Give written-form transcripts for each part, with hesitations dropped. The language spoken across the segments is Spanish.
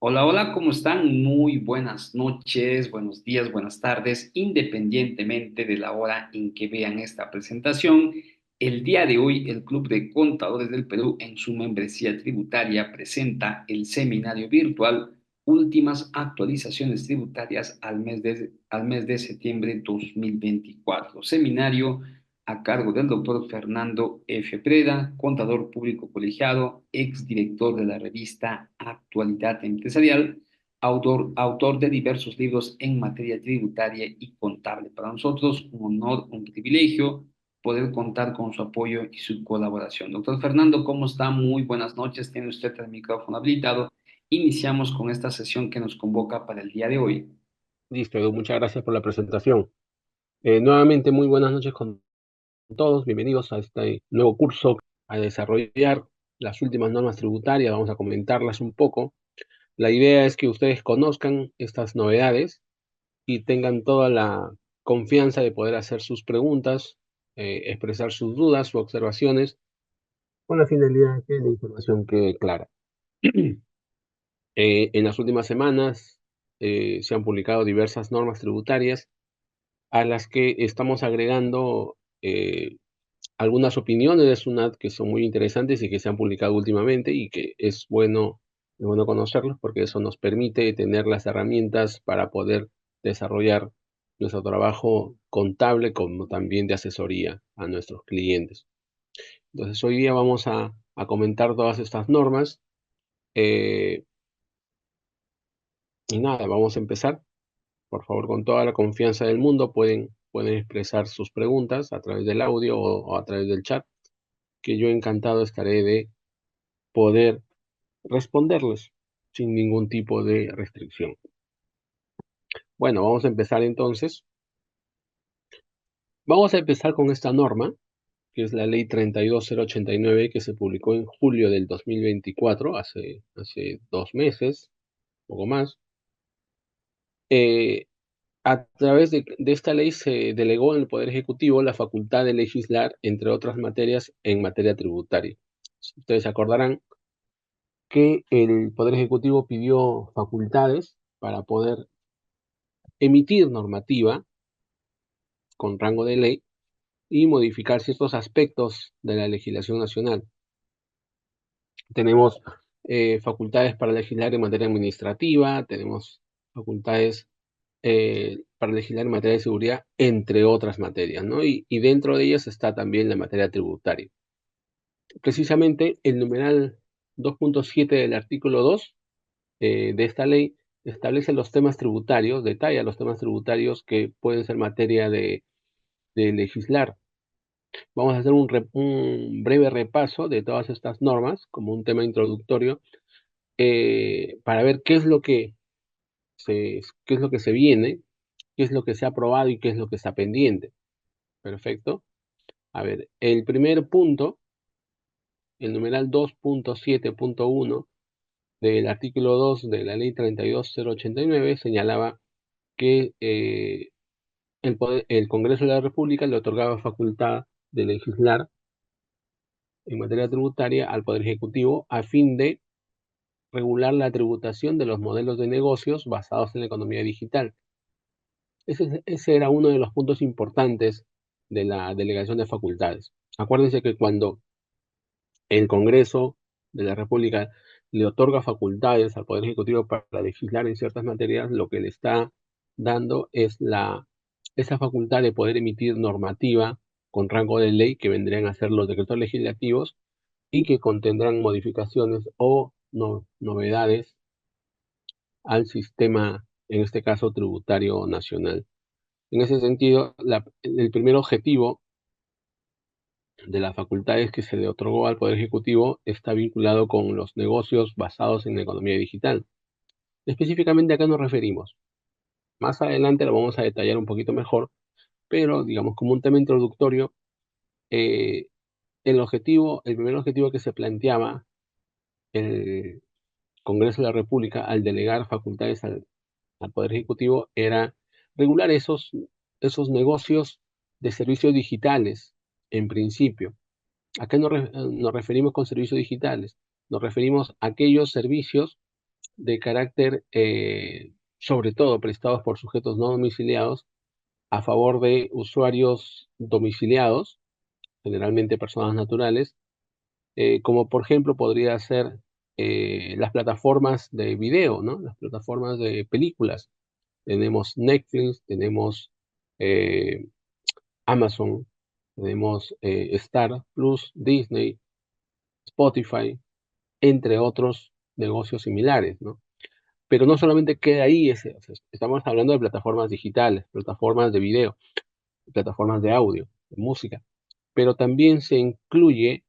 Hola, hola, ¿cómo están? Muy buenas noches, buenos días, buenas tardes, independientemente de la hora en que vean esta presentación. El día de hoy, el Club de Contadores del Perú, en su membresía tributaria, presenta el seminario virtual Últimas actualizaciones tributarias al mes de septiembre 2024. Seminario a cargo del doctor Fernando F. Preda, contador público colegiado, exdirector de la revista Actualidad Empresarial, autor de diversos libros en materia tributaria y contable. Para nosotros, un honor, un privilegio poder contar con su apoyo y su colaboración. Doctor Fernando, ¿cómo está? Muy buenas noches. Tiene usted el micrófono habilitado. Iniciamos con esta sesión que nos convoca para el día de hoy. Listo, Edu, muchas gracias por la presentación. Nuevamente, muy buenas noches con todos. Bienvenidos a este nuevo curso a desarrollar las últimas normas tributarias. Vamos a comentarlas un poco. La idea es que ustedes conozcan estas novedades y tengan toda la confianza de poder hacer sus preguntas, expresar sus dudas, sus observaciones, con la finalidad de que la información quede clara. En las últimas semanas se han publicado diversas normas tributarias a las que estamos agregando algunas opiniones de SUNAT que son muy interesantes y que se han publicado últimamente y que es bueno conocerlos porque eso nos permite tener las herramientas para poder desarrollar nuestro trabajo contable como también de asesoría a nuestros clientes. Entonces hoy día vamos a comentar todas estas normas eh, y nada, vamos a empezar. Por favor, con toda la confianza del mundo, pueden expresar sus preguntas a través del audio o a través del chat, que yo encantado estaré de poder responderles sin ningún tipo de restricción. Bueno, vamos a empezar entonces. Vamos a empezar con esta norma, que es la Ley 32089, que se publicó en julio del 2024, hace 2 meses, poco más. Eh, A través de esta ley se delegó en el Poder Ejecutivo la facultad de legislar, entre otras materias, en materia tributaria. Ustedes se acordarán que el Poder Ejecutivo pidió facultades para poder emitir normativa con rango de ley y modificar ciertos aspectos de la legislación nacional. Tenemos facultades para legislar en materia administrativa, tenemos facultades para legislar en materia de seguridad, entre otras materias, ¿no? Y dentro de ellas está también la materia tributaria. Precisamente el numeral 2.7 del artículo 2 de esta ley establece los temas tributarios, detalla los temas tributarios que pueden ser materia de legislar. Vamos a hacer un breve repaso de todas estas normas como un tema introductorio para ver qué es lo que se viene, qué es lo que se ha aprobado y qué es lo que está pendiente. Perfecto. A ver, el primer punto, el numeral 2.7.1 del artículo 2 de la ley 32089 señalaba que el Congreso de la República le otorgaba facultad de legislar en materia tributaria al Poder Ejecutivo a fin de regular la tributación de los modelos de negocios basados en la economía digital. Ese era uno de los puntos importantes de la delegación de facultades. Acuérdense que cuando el Congreso de la República le otorga facultades al Poder Ejecutivo para legislar en ciertas materias, lo que le está dando es esa facultad de poder emitir normativa con rango de ley que vendrían a ser los decretos legislativos y que contendrán modificaciones o novedades al sistema, en este caso, tributario nacional. En ese sentido, el primer objetivo de las facultades que se le otorgó al Poder Ejecutivo está vinculado con los negocios basados en la economía digital. Específicamente, ¿a qué nos referimos? Más adelante lo vamos a detallar un poquito mejor, pero digamos como un tema introductorio, eh, el primer objetivo que se planteaba el Congreso de la República al delegar facultades al Poder Ejecutivo era regular esos negocios de servicios digitales, en principio. ¿A qué nos referimos con servicios digitales? Nos referimos a aquellos servicios de carácter, sobre todo prestados por sujetos no domiciliados a favor de usuarios domiciliados, generalmente personas naturales, como por ejemplo podría ser las plataformas de video, ¿no? Las plataformas de películas. Tenemos Netflix, tenemos eh, Amazon, tenemos Star Plus, Disney, Spotify, entre otros negocios similares, ¿no? Pero no solamente queda ahí, o sea, estamos hablando de plataformas digitales, plataformas de video, plataformas de audio, de música, pero también se incluye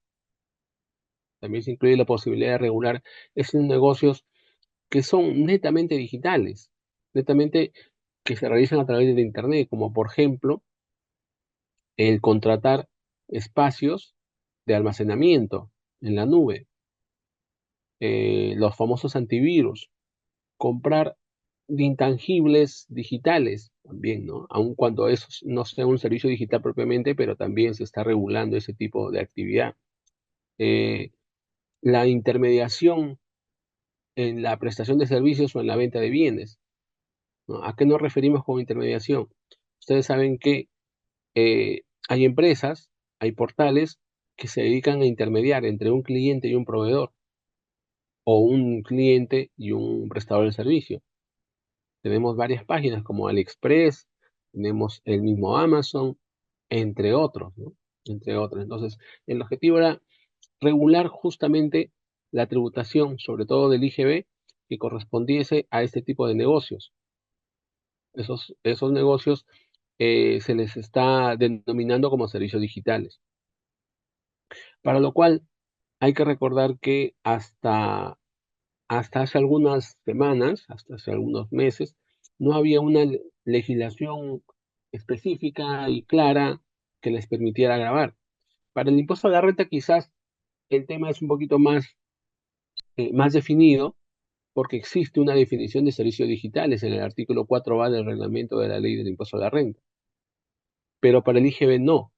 la posibilidad de regular esos negocios que son netamente digitales, netamente que se realizan a través de Internet, como por ejemplo el contratar espacios de almacenamiento en la nube, los famosos antivirus, comprar de intangibles digitales también, ¿no? Aun cuando eso no sea un servicio digital propiamente, pero también se está regulando ese tipo de actividad. Eh, la intermediación en la prestación de servicios o en la venta de bienes, ¿no? ¿A qué nos referimos con intermediación? Ustedes saben que hay empresas, hay portales que se dedican a intermediar entre un cliente y un proveedor, o un cliente y un prestador de servicio. Tenemos varias páginas como AliExpress, tenemos el mismo Amazon, entre otros, ¿no? Entre otros. Entonces, el objetivo era regular justamente la tributación, sobre todo del IGB, que correspondiese a este tipo de negocios. Esos negocios se les está denominando como servicios digitales, para lo cual hay que recordar que hasta hace algunas semanas, hasta hace algunos meses, no había una legislación específica y clara que les permitiera grabar. Para el impuesto a la renta quizás el tema es un poquito más definido porque existe una definición de servicios digitales en el artículo 4A del reglamento de la ley del impuesto a la renta. Pero para el IGB no.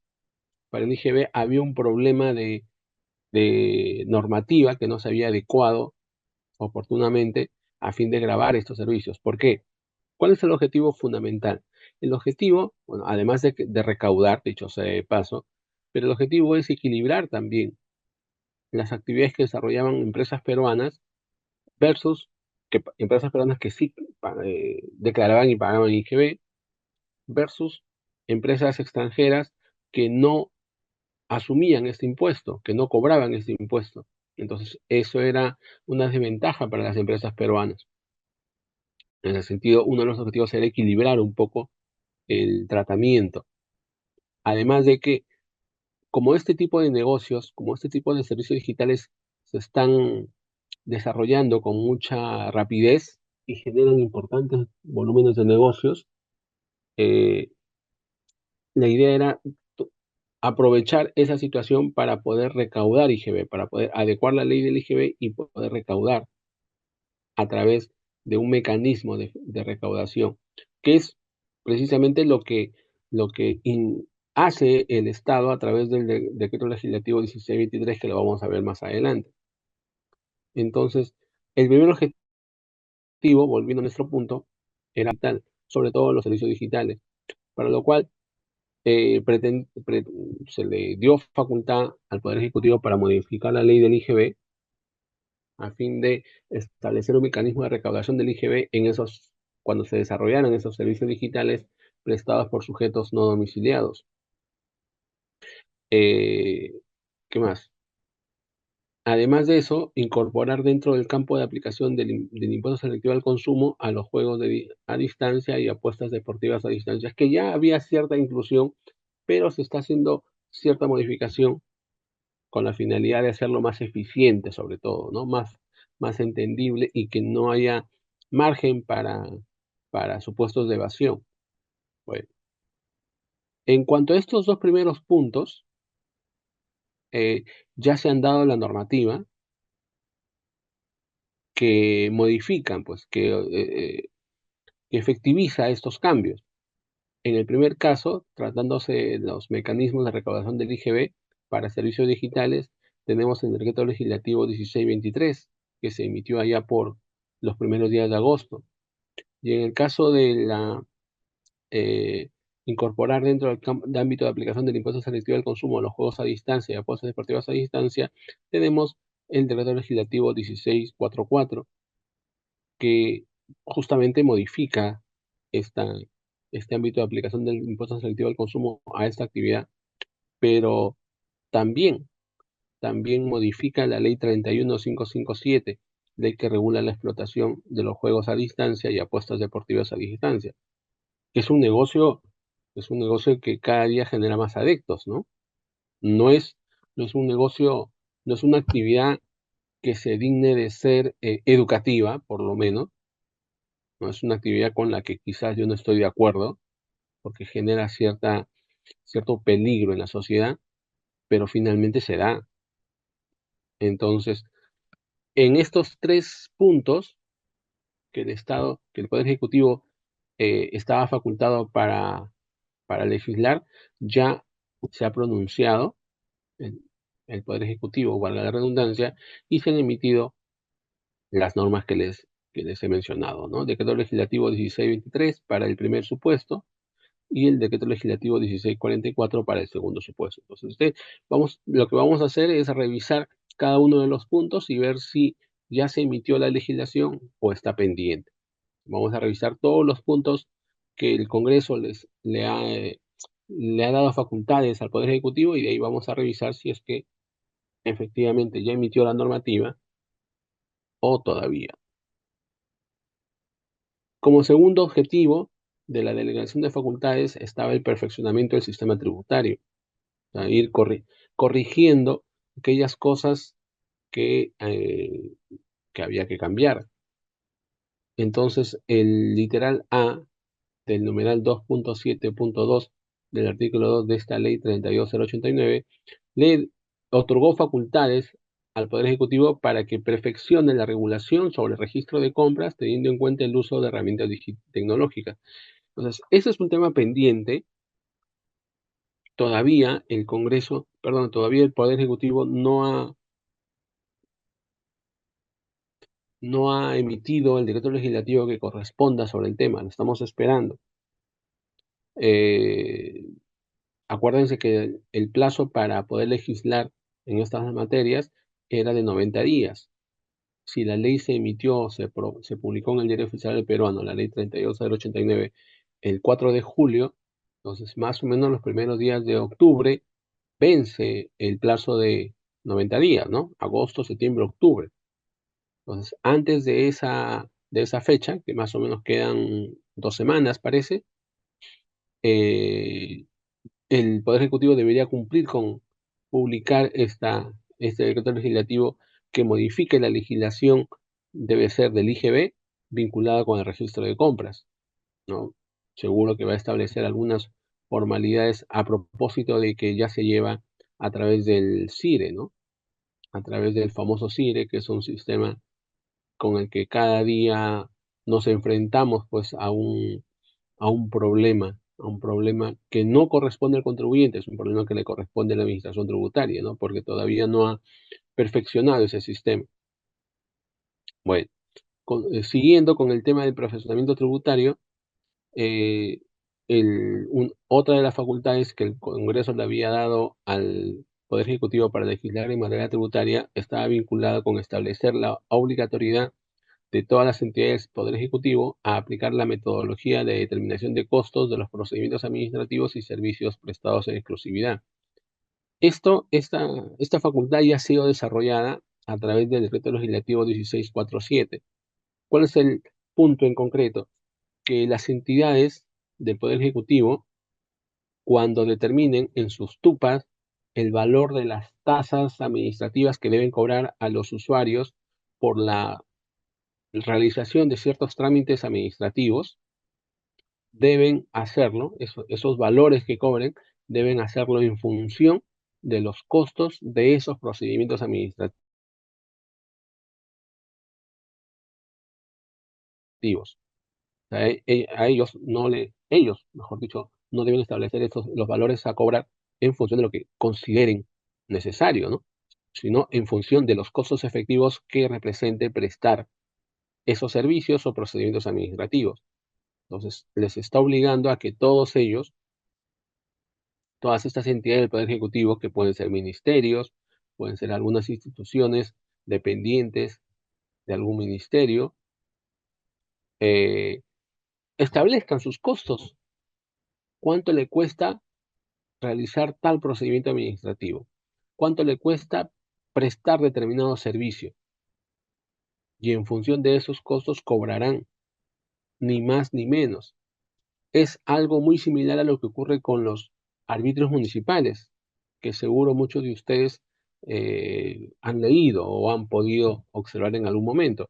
Para el IGB había un problema de normativa que no se había adecuado oportunamente a fin de grabar estos servicios. ¿Por qué? ¿Cuál es el objetivo fundamental? El objetivo, bueno, además de recaudar, dicho sea de paso, pero el objetivo es equilibrar también las actividades que desarrollaban empresas peruanas versus empresas peruanas que sí declaraban y pagaban IGB versus empresas extranjeras que no asumían este impuesto, que no cobraban este impuesto. Entonces, eso era una desventaja para las empresas peruanas. En ese sentido, uno de los objetivos era equilibrar un poco el tratamiento. Además de que, como este tipo de negocios, como este tipo de servicios digitales se están desarrollando con mucha rapidez y generan importantes volúmenes de negocios, eh, la idea era aprovechar esa situación para poder recaudar IGB, para poder adecuar la ley del IGB y poder recaudar a través de un mecanismo de recaudación, que es precisamente lo que hace el Estado a través del decreto legislativo 1623, que lo vamos a ver más adelante. Entonces, el primer objetivo, volviendo a nuestro punto, era tal, sobre todo los servicios digitales, para lo cual se le dio facultad al Poder Ejecutivo para modificar la ley del IGB a fin de establecer un mecanismo de recaudación del IGB cuando se desarrollaran esos servicios digitales prestados por sujetos no domiciliados. Eh, ¿Qué más? Además de eso, incorporar dentro del campo de aplicación del impuesto selectivo al consumo a los juegos a distancia y apuestas deportivas a distancia, que ya había cierta inclusión, pero se está haciendo cierta modificación con la finalidad de hacerlo más eficiente, sobre todo, ¿no? Más entendible y que no haya margen para supuestos de evasión. Bueno, en cuanto a estos dos primeros puntos, ya se han dado la normativa que modifican, pues, que efectiviza estos cambios. En el primer caso, tratándose de los mecanismos de recaudación del IGB para servicios digitales, tenemos el decreto legislativo 1623, que se emitió allá por los primeros días de agosto. Y en el caso de la eh, incorporar dentro del de ámbito de aplicación del impuesto selectivo al consumo los juegos a distancia y apuestas deportivas a distancia, tenemos el decreto legislativo 1644, que justamente modifica esta, este ámbito de aplicación del impuesto selectivo al consumo a esta actividad, pero también, también modifica la ley 31557, ley que regula la explotación de los juegos a distancia y apuestas deportivas a distancia, que es un negocio que cada día genera más adeptos, ¿no? No es, no es un negocio, no es una actividad que se digne de ser educativa, por lo menos, no es una actividad con la que quizás yo no estoy de acuerdo, porque genera cierto peligro en la sociedad, pero finalmente se da. Entonces, en estos tres puntos que que el Poder Ejecutivo estaba facultado para legislar, ya se ha pronunciado el, el Poder Ejecutivo, valga la redundancia, y se han emitido las normas que les he mencionado, ¿no? Decreto legislativo 1623 para el primer supuesto y el decreto legislativo 1644 para el segundo supuesto. Entonces, lo que vamos a hacer es revisar cada uno de los puntos y ver si ya se emitió la legislación o está pendiente. Vamos a revisar todos los puntos que el Congreso le ha dado facultades al Poder Ejecutivo, y de ahí vamos a revisar si es que efectivamente ya emitió la normativa o todavía. Como segundo objetivo de la delegación de facultades estaba el perfeccionamiento del sistema tributario, o sea, ir corrigiendo aquellas cosas que, eh, que había que cambiar. Entonces, el literal A del numeral 2.7.2 del artículo 2 de esta ley 32089 le otorgó facultades al Poder Ejecutivo para que perfeccione la regulación sobre el registro de compras, teniendo en cuenta el uso de herramientas tecnológicas. Entonces, ese es un tema pendiente. Todavía el Congreso, perdón, todavía el Poder Ejecutivo no ha emitido el decreto legislativo que corresponda sobre el tema. Lo estamos esperando. Eh, Acuérdense que el plazo para poder legislar en estas materias era de 90 días. Si la ley se emitió, se publicó en el Diario Oficial del Peruano, la ley 32089, el 4 de julio, entonces más o menos los primeros días de octubre vence el plazo de 90 días, ¿no? Agosto, septiembre, octubre. Entonces, antes de esa fecha, que más o menos quedan 2 semanas, parece, eh, el Poder Ejecutivo debería cumplir con publicar este decreto legislativo que modifique la legislación, debe ser del IGB, vinculada con el registro de compras, ¿no? Seguro que va a establecer algunas formalidades a propósito de que ya se lleva a través del CIRE, ¿no? A través del famoso CIRE, que es un sistema con el que cada día nos enfrentamos pues a un problema que no corresponde al contribuyente, es un problema que le corresponde a la administración tributaria, ¿no? Porque todavía no ha perfeccionado ese sistema. Bueno, siguiendo con el tema del profesionamiento tributario, eh, otra de las facultades que el Congreso le había dado al Poder Ejecutivo para legislar en materia tributaria estaba vinculada con establecer la obligatoriedad de todas las entidades del Poder Ejecutivo a aplicar la metodología de determinación de costos de los procedimientos administrativos y servicios prestados en exclusividad. Esta facultad ya ha sido desarrollada a través del decreto legislativo 1647. ¿Cuál es el punto en concreto? Que las entidades del Poder Ejecutivo, cuando determinen en sus TUPAs el valor de las tasas administrativas que deben cobrar a los usuarios por la realización de ciertos trámites administrativos, deben hacerlo, esos valores que cobren, deben hacerlo en función de los costos de esos procedimientos administrativos. O sea, a ellos ellos, mejor dicho, no deben establecer los valores a cobrar en función de lo que consideren necesario, ¿no? Sino en función de los costos efectivos que represente prestar esos servicios o procedimientos administrativos. Entonces, les está obligando a que todos ellos, todas estas entidades del Poder Ejecutivo, que pueden ser ministerios, pueden ser algunas instituciones dependientes de algún ministerio, eh, establezcan sus costos. ¿Cuánto le cuesta realizar tal procedimiento administrativo? ¿Cuánto le cuesta prestar determinado servicio? Y en función de esos costos cobrarán, ni más ni menos. Es algo muy similar a lo que ocurre con los arbitrios municipales, que seguro muchos de ustedes han leído o han podido observar en algún momento.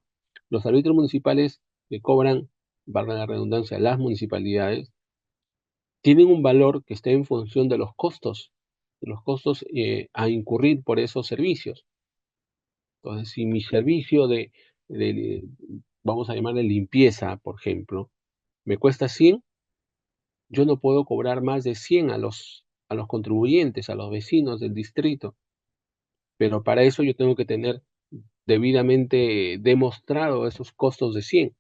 Los arbitrios municipales que cobran, valga la redundancia, las municipalidades, tienen un valor que está en función de los costos a incurrir por esos servicios. Entonces, si mi servicio de, vamos a llamarle limpieza, por ejemplo, me cuesta 100, yo no puedo cobrar más de 100 a los contribuyentes, a los vecinos del distrito, pero para eso yo tengo que tener debidamente demostrado esos costos de 100.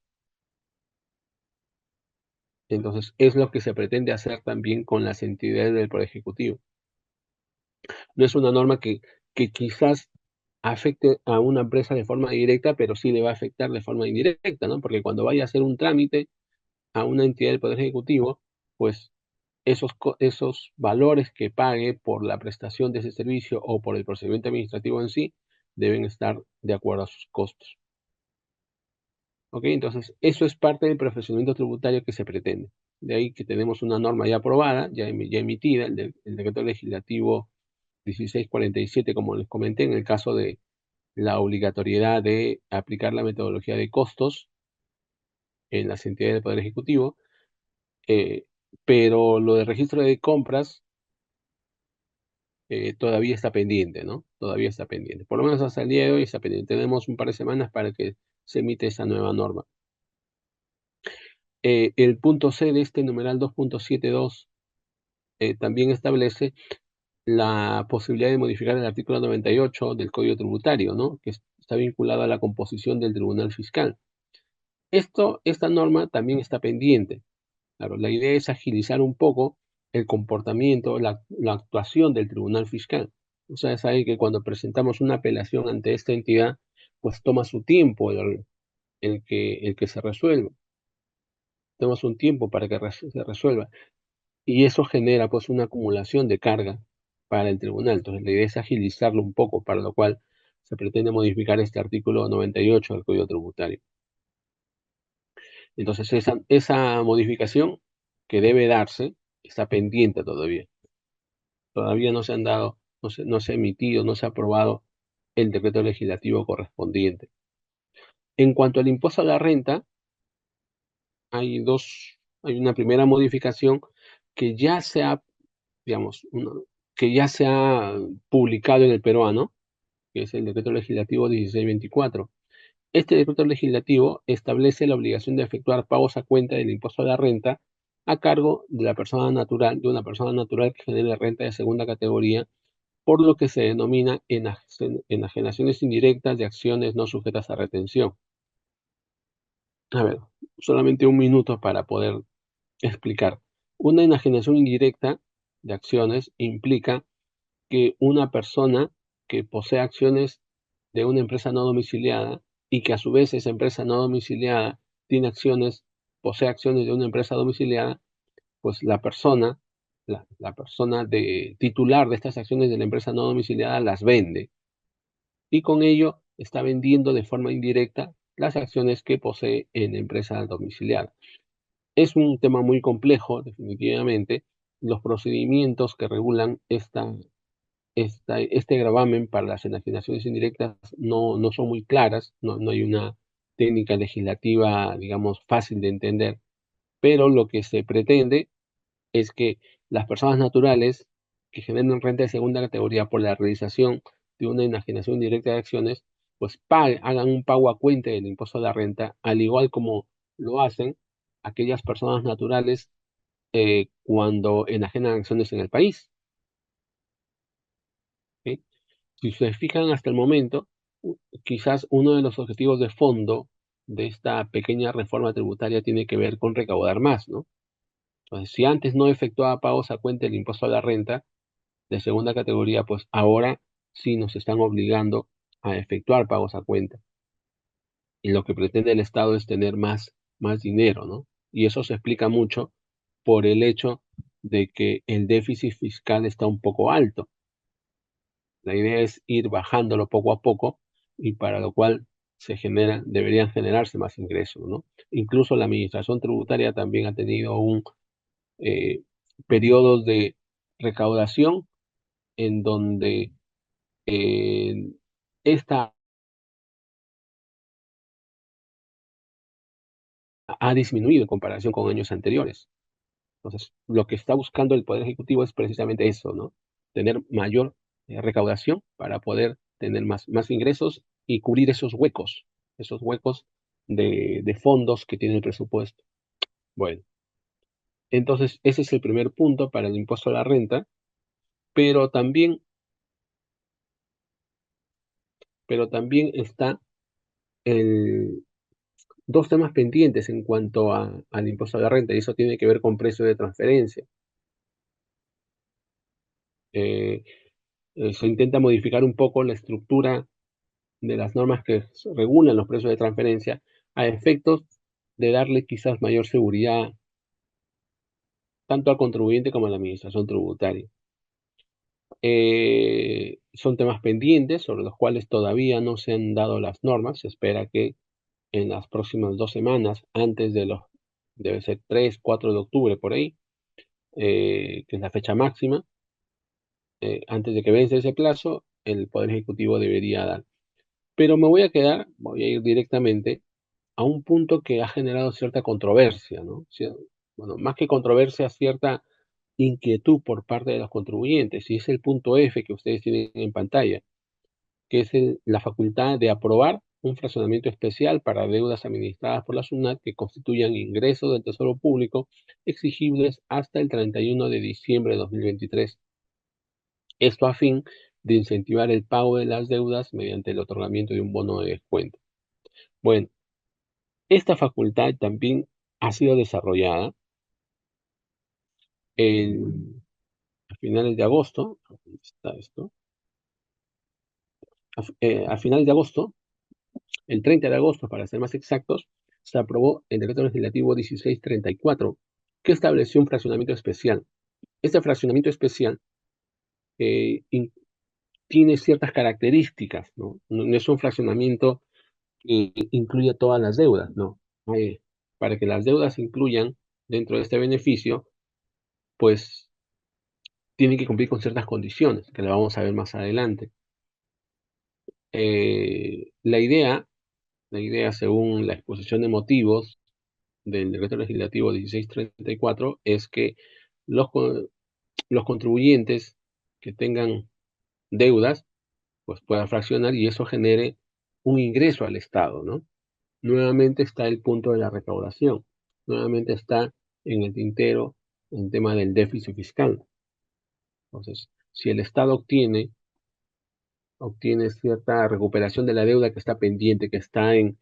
Entonces, es lo que se pretende hacer también con las entidades del Poder Ejecutivo. No es una norma que quizás afecte a una empresa de forma directa, pero sí le va a afectar de forma indirecta, ¿no? Porque cuando vaya a hacer un trámite a una entidad del Poder Ejecutivo, pues esos valores que pague por la prestación de ese servicio o por el procedimiento administrativo en sí deben estar de acuerdo a sus costos. ¿Ok? Entonces, eso es parte del profesionamiento tributario que se pretende. De ahí que tenemos una norma ya aprobada, ya emitida, el decreto legislativo 1647, como les comenté, en el caso de la obligatoriedad de aplicar la metodología de costos en las entidades del Poder Ejecutivo, eh, pero lo del registro de compras todavía está pendiente, ¿no? Todavía está pendiente. Por lo menos hasta el día de hoy está pendiente. Tenemos un par de semanas para que se emite esa nueva norma. El punto C de este numeral 2.72 también establece la posibilidad de modificar el artículo 98 del Código Tributario, ¿no? Que está vinculado a la composición del Tribunal Fiscal. Esta norma también está pendiente. Claro, la idea es agilizar un poco el comportamiento, la actuación del Tribunal Fiscal. Ustedes saben que cuando presentamos una apelación ante esta entidad, pues toma su tiempo el que se resuelva. Toma su tiempo para que se resuelva. Y eso genera pues una acumulación de carga para el tribunal. Entonces la idea es agilizarlo un poco, para lo cual se pretende modificar este artículo 98 del Código Tributario. Entonces esa modificación que debe darse está pendiente todavía. Todavía no se han dado, no se ha emitido, no se ha aprobado el decreto legislativo correspondiente. En cuanto al impuesto a la renta, hay una primera modificación que ya se ha, digamos, que ya se ha publicado en el peruano, que es el decreto legislativo 1624. Este decreto legislativo establece la obligación de efectuar pagos a cuenta del impuesto a la renta a cargo de de una persona natural que genere renta de segunda categoría, por lo que se denomina enajenaciones indirectas de acciones no sujetas a retención. A ver, solamente un minuto para poder explicar. Una enajenación indirecta de acciones implica que una persona que posee acciones de una empresa no domiciliada y que a su vez esa empresa no domiciliada tiene acciones, posee acciones de una empresa domiciliada, pues la persona de titular de estas acciones de la empresa no domiciliada las vende y con ello está vendiendo de forma indirecta las acciones que posee en empresa domiciliada. Es un tema muy complejo, definitivamente. Los procedimientos que regulan este gravamen para las enajenaciones indirectas no son muy claras, no hay una técnica legislativa, digamos, fácil de entender, pero lo que se pretende es que las personas naturales que generen renta de segunda categoría por la realización de una enajenación directa de acciones, pues hagan un pago a cuenta del impuesto a la renta, al igual como lo hacen aquellas personas naturales cuando enajenan acciones en el país. Si se fijan hasta el momento, quizás uno de los objetivos de fondo de esta pequeña reforma tributaria tiene que ver con recaudar más, ¿no? Entonces, si antes no efectuaba pagos a cuenta del impuesto a la renta de segunda categoría, pues ahora sí nos están obligando a efectuar pagos a cuenta. Y lo que pretende el Estado es tener más dinero, ¿no? Y eso se explica mucho por el hecho de que el déficit fiscal está un poco alto. La idea es ir bajándolo poco a poco y para lo cual deberían generarse más ingresos, ¿no? Incluso la administración tributaria también ha tenido eh, periodos de recaudación en donde eh, esta ha disminuido en comparación con años anteriores. Entonces, lo que está buscando el Poder Ejecutivo es precisamente eso, ¿no? Tener mayor recaudación para poder tener más ingresos y cubrir esos huecos de fondos que tiene el presupuesto. Bueno, entonces ese es el primer punto para el impuesto a la renta, pero también, pero también está el, dos temas pendientes en cuanto al impuesto a la renta, y eso tiene que ver con precio de transferencia. Eh, Se intenta modificar un poco la estructura de las normas que regulan los precios de transferencia a efectos de darle quizás mayor seguridad tanto al contribuyente como a la administración tributaria. Son temas pendientes sobre los cuales todavía no se han dado las normas. Se espera que en las próximas 2 semanas, antes de debe ser 3, 4 de octubre por ahí, que es la fecha máxima, antes de que vence ese plazo, el Poder Ejecutivo debería dar. Pero voy a ir directamente a un punto que ha generado cierta controversia, ¿no? Bueno, más que controversia, cierta inquietud por parte de los contribuyentes, y es el punto F que ustedes tienen en pantalla, que es la facultad de aprobar un fraccionamiento especial para deudas administradas por la SUNAT que constituyan ingresos del Tesoro Público exigibles hasta el 31 de diciembre de 2023. Esto a fin de incentivar el pago de las deudas mediante el otorgamiento de un bono de descuento. Bueno, esta facultad también ha sido desarrollada en, a finales de agosto. ¿Dónde está esto? A finales de agosto, el 30 de agosto para ser más exactos, se aprobó el decreto legislativo 1634 que estableció un fraccionamiento especial. Este fraccionamiento especial eh, in- tiene ciertas características, ¿no? No es un fraccionamiento que incluye todas las deudas, no. Para que las deudas se incluyan dentro de este beneficio, pues tienen que cumplir con ciertas condiciones, que la vamos a ver más adelante. La idea, según la exposición de motivos del decreto legislativo 1634, es que los, los contribuyentes que tengan deudas, pues puedan fraccionar y eso genere un ingreso al Estado, ¿no? Nuevamente está el punto de la recaudación, nuevamente está en el tintero el tema del déficit fiscal. Entonces, si el Estado obtiene cierta recuperación de la deuda que está pendiente, que está en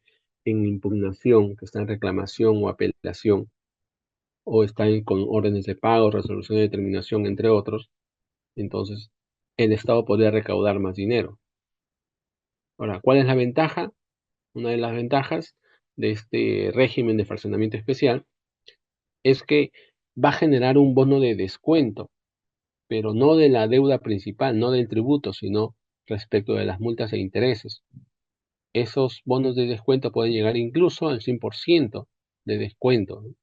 impugnación, que está en reclamación o apelación, o está con órdenes de pago, resolución de determinación, entre otros, entonces el Estado podría recaudar más dinero. Ahora, ¿cuál es la ventaja? Una de las ventajas de este régimen de fraccionamiento especial es que va a generar un bono de descuento, pero no de la deuda principal, no del tributo, sino respecto de las multas e intereses. Esos bonos de descuento pueden llegar incluso al 100% de descuento, ¿no?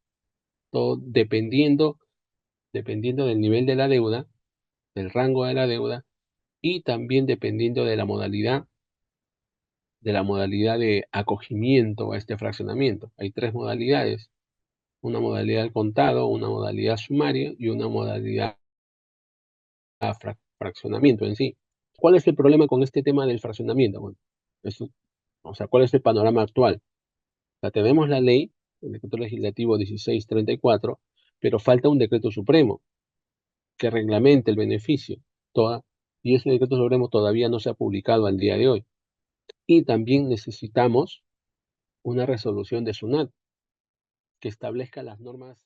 Todo dependiendo del nivel de la deuda, del rango de la deuda y también dependiendo de la modalidad de acogimiento a este fraccionamiento. Hay tres modalidades: una modalidad al contado, una modalidad sumaria y una modalidad a fraccionamiento en sí. ¿Cuál es el problema con este tema del fraccionamiento? Bueno, o sea, ¿cuál es el panorama actual? O sea, tenemos la ley, el decreto legislativo 1634, pero falta un decreto supremo que reglamente el beneficio. Toda, y ese decreto supremo todavía no se ha publicado al día de hoy. Y también necesitamos una resolución de SUNAT que establezca las normas